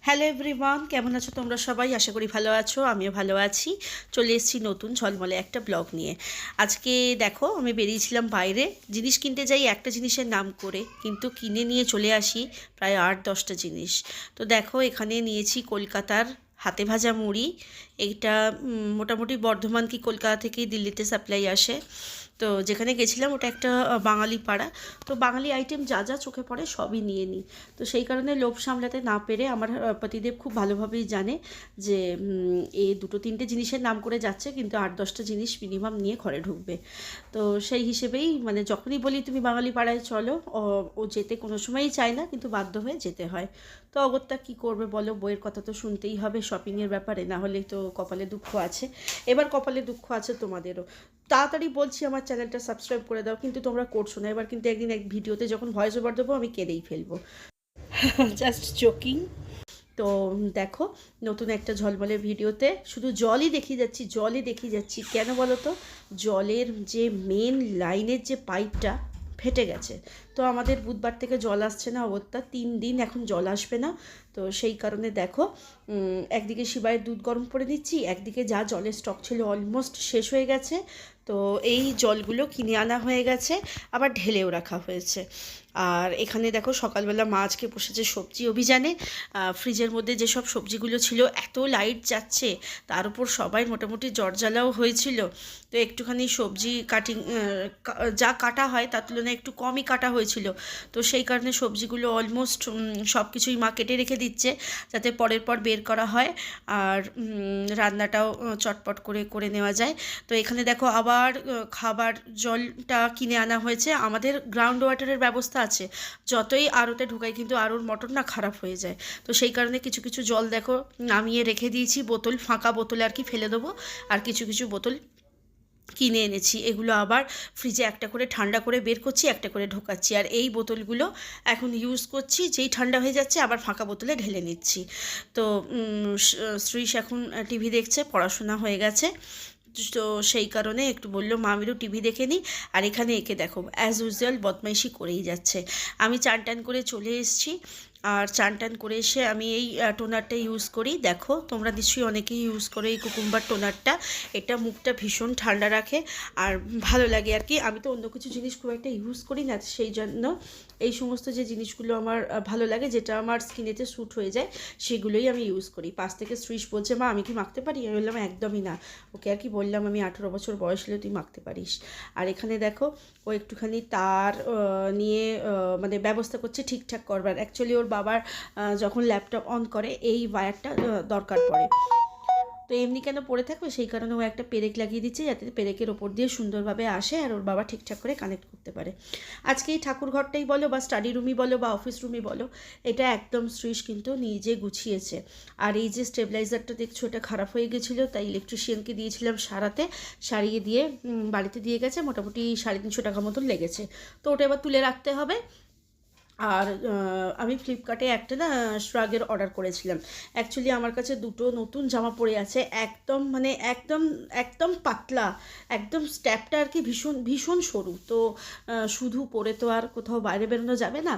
Hello everyone, কেমন আছো তোমরা সবাই? আশা করি ভালো আছো, আমিও ভালো আছি। চলে এসেছি নতুন ঝলমলে একটা ব্লগ নিয়ে। আজকে দেখো, আমি বেরিয়েছিলাম বাইরে, জিনিস কিনতে যাই একটা জিনিসের নাম করে, কিন্তু কিনে নিয়ে চলে আসি প্রায় 8-10টা জিনিস। তো দেখো, এখানে নিয়েছি কলকাতার হাতে ভাজা মুড়ি। এইটা মোটামুটি বর্ধমান কি কলকাতা থেকেই দিল্লিতে সাপ্লাই আসে। তো যেখানে গেছিলাম ওটা একটা বাঙালি পাড়া। তো বাঙালি আইটেম যা যা চোখে পড়ে সবই নিয়ে নিই। তো সেই কারণে লোভ সামলাতে না পেরে আমার পতিদেব খুব ভালোভাবেই জানে যে এই দুটো তিনটে জিনিসের নাম করে যাচ্ছে, কিন্তু 8-10টা জিনিস মিনিমাম নিয়ে ঘরে ঢুকবে। তো সেই হিসেবেই মানে যখনই বলি তুমি বাঙালি পাড়ায় চলো, ও যেতে কোনো সময়ই চায় না, কিন্তু বাধ্য হয়ে যেতে হয়। তো অগত্যা কী করবে বলো, বইয়ের কথা তো শুনতেই হবে শপিংয়ের ব্যাপারে, না হলে তো কপালে দুঃখ আছে। এবার কপালে দুঃখ আছে তোমাদেরও। তাড়াতাড়ি বলছি আমার চ্যানেলটা সাবস্ক্রাইব করে দাও, কিন্তু তোমরা করছো না। এবার কিন্তু একদিন এক ভিডিওতে যখন ভয়েস ওভার দেবো আমি কেঁদেই ফেলবো। Just joking. তো দেখো, নতুন একটা ঝলমলে ভিডিওতে শুধু জলই দেখিয়ে যাচ্ছি, জলই দেখিয়ে যাচ্ছি। কেন বলো তো? জলের যে মেন লাইনের যে পাইপটা ফেটে গেছে। তো আমাদের বুধবার থেকে জল আসছে না, অগত্যা 3 দিন এখন জল আসবে না। তো সেই কারণে দেখো, একদিকে শিবায়ের দুধ গরম করে দিচ্ছি, একদিকে যা জলের স্টক ছিল অলমোস্ট শেষ হয়ে গেছে। তো এই জলগুলো কিনে আনা হয়ে গেছে, আবার ঢেলেও রাখা হয়েছে। আর এখানে দেখো, সকালবেলা মা আজকে বসেছে সবজি অভিযানে। ফ্রিজের মধ্যে যেসব সবজিগুলো ছিল, এত লাইট যাচ্ছে, তার উপর সবাই মোটামুটি জ্বরজ্বালাও হয়েছিল। তো একটুখানি সবজি কাটিং যা কাটা হয় তার তুলনায় একটু কমই কাটা হয়েছিল। তো সেই কারণে সবজিগুলো অলমোস্ট সব কিছুই মা কেটে রেখে দিচ্ছে, যাতে পরের পর বের করা হয় আর রান্নাটাও চটপট করে করে নেওয়া যায়। তো এখানে দেখো, আবার খাবার জলটা কিনে আনা হয়েছে। আমাদের গ্রাউন্ড ওয়াটারের ব্যবস্থা আছে, যতই আরোতে ঢুকাই কিন্তু আরোর মোটর না খারাপ হয়ে যায়। তো সেই কারণে কিছু কিছু জল দেখো নামিয়ে রেখে দিয়েছি, বোতল, ফাঁকা বোতলে আর কি ফেলে দেবো। আর কিছু কিছু বোতল কিনে এনেছি, এগুলো আবার ফ্রিজে একটা করে ঠান্ডা করে বের করছি, একটা করে ঢোকাচ্ছি। আর এই বোতলগুলো এখন ইউজ করছি, যেই ঠান্ডা হয়ে যাচ্ছে আবার ফাঁকা বোতলে ঢেলে নিচ্ছি। তো শ্রীশ এখন টিভি দেখছে, পড়াশোনা হয়ে গেছে। তো সেই কারণে একটু বললো মা আমি একটু টিভি দেখে নিই। আর এখানে একে দেখো অ্যাজ ইউজুয়াল বদমাইশি করেই যাচ্ছে। আমি চান টান করে চলে এসেছি, আর চান টান করে এসে আমি এই টোনারটা ইউজ করি। দেখো তোমরা নিশ্চয়ই অনেকেই ইউজ করো এই কুকুম্বার টোনারটা। এটা মুখটা ভীষণ ঠান্ডা রাখে আর ভালো লাগে আর কি। আমি তো অন্য কিছু জিনিস খুব একটা ইউজ করি না, সেই জন্য এই সমস্ত যে জিনিসগুলো আমার ভালো লাগে, যেটা আমার স্কিনেতে স্যুট হয়ে যায়, সেগুলোই আমি ইউজ করি। পাশ থেকে শ্রীশ বলছে মা আমি কি মাখতে পারি? আমি বললাম একদমই না। ওকে আর কি বললাম, আমি 18 বছর বয়স হলে তুই মাখতে পারিস। আর এখানে দেখো, ও একটুখানি তার নিয়ে মানে ব্যবস্থা করছে ঠিকঠাক করবার। অ্যাকচুয়ালি ওর বাবার যখন ল্যাপটপ অন করে এই ওয়্যারটা দরকার পড়ে। তো এমনি কেন পড়ে থাকবে, সেই কারণে ও একটা পেরেক লাগিয়ে দিচ্ছে, যাতে পেরেকের ওপর দিয়ে সুন্দরভাবে আসে আর ওর বাবা ঠিকঠাক করে কানেক্ট করতে পারে। আজকে এই ঠাকুর ঘরটাই বলো বা স্টাডি রুমই বলো বা অফিস রুমই বলো, এটা একদম শ্রীশ কিন্তু নিজে গুছিয়েছে। আর এই যে স্টেবিলাইজারটা দেখছো, এটা খারাপ হয়ে গেছিলো, তাই ইলেকট্রিশিয়ানকে দিয়েছিলাম সারাতে, সারিয়ে দিয়ে বাড়িতে দিয়ে গেছে। মোটামুটি 350 টাকা মতন লেগেছে। তো ওটা এবার তুলে রাখতে হবে। আর আমি ফ্লিপকার্টে একটা না শ্রাগের অর্ডার করেছিলাম। অ্যাকচুয়ালি আমার কাছে দুটো নতুন জামা পরে আছে, একদম মানে একদম একদম পাতলা, একদম স্ট্যাপটা আর কি ভীষণ ভীষণ সরু। তো শুধু পরে তো আর কোথাও বাইরে বেরোনো যাবে না।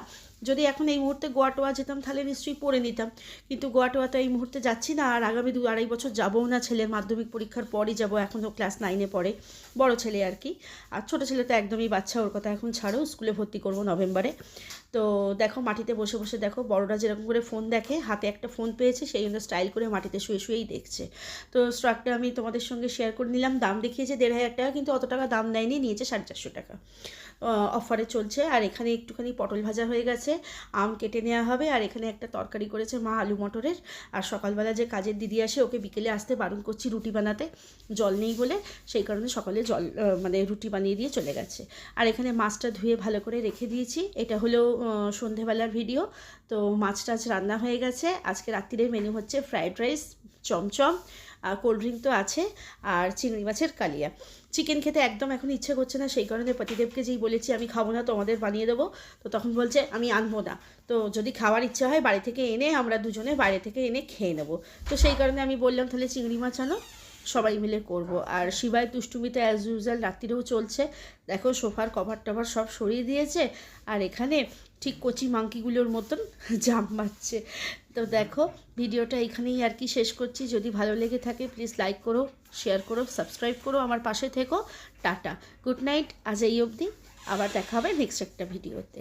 যদি এখন এই মুহূর্তে গোয়া টোয়া যেতাম তাহলে নিশ্চয়ই পরে নিতাম, কিন্তু গোয়া টোয়া তো এই মুহূর্তে যাচ্ছি না। আর আগামী 2-2.5 বছর যাবও না, ছেলের মাধ্যমিক পরীক্ষার পরই যাব। এখনও ক্লাস 9-এ পড়ে, বড় ছেলে আর কি। আর ছোটো ছেলে তো একদমই বাচ্চা, ওর কথা এখন ছাড়ো, স্কুলে ভর্তি করবো নভেম্বরে। তো দেখো মাটিতে বসে বসে দেখো, বড়রা যেরকম করে ফোন দেখে, হাতে একটা ফোন পেয়েছে, সেই জন্য স্টাইল করে মাটিতে শুয়ে শুয়েই দেখছে। তো স্ট্রাকটা আমি তোমাদের সঙ্গে শেয়ার করে নিলাম। দাম দেখিয়েছে 1500 টাকা, কিন্তু অত টাকা দাম নেয়নি, নিয়েছে 450 টাকা। অফারে চলছে। আর এখানে একটুখানি পটল ভাজা হয়ে গেছে, আম কেটে নেওয়া হবে। আর এখানে একটা তরকারি করেছে মা আলু মটরের। আর সকালবেলা যে কাজের দিদি আসে, ওকে বিকেলে আসতে বারণ করছি রুটি বানাতে, জল নেই বলে। সেই কারণে সকালে মানে রুটি বানিয়ে দিয়ে চলে গেছে। আর এখানে মাছটা ধুয়ে ভালো করে রেখে দিয়েছি। এটা হলো সন্ধেবেলার ভিডিও। তো মাছ টাছ রান্না হয়ে গেছে। আজকে রাত্রিরের মেনু হচ্ছে fried rice, chamcham, cold drink তো আছে, আর চিংড়ি মাছের কালিয়া। চিকেন খেতে একদম এখন ইচ্ছে করছে না, সেই কারণে পতিদেবকে যেই বলেছি আমি খাবো না, তোমাদের বানিয়ে দেবো, তো তখন বলছে আমি আনবো না। তো যদি খাওয়ার ইচ্ছে হয় বাড়ি থেকে এনে আমরা দুজনে বাইরে থেকে এনে খেয়ে নেবো। তো সেই কারণে আমি বললাম তাহলে চিংড়ি মাছ আনো। সবাই মিলে করব। আর শিবায় দুষ্টুমিতে অ্যাজ ইউজুয়াল রাত্রিরেও চলছে। দেখো সোফার কভার টভার সব সরিয়ে দিয়েছে, আর এখানে ঠিক কচি মাংকিগুলোর মতন জাম্প মারছে। তো দেখো ভিডিওটা এখানেই আর কি শেষ করছি। যদি ভালো লেগে থাকে প্লিজ লাইক করো, শেয়ার করো, সাবস্ক্রাইব করো, আমার পাশে থেকো। টাটা, গুড নাইট, আজ এই অবধি। আবার দেখা হবে নেক্সট একটা ভিডিওতে।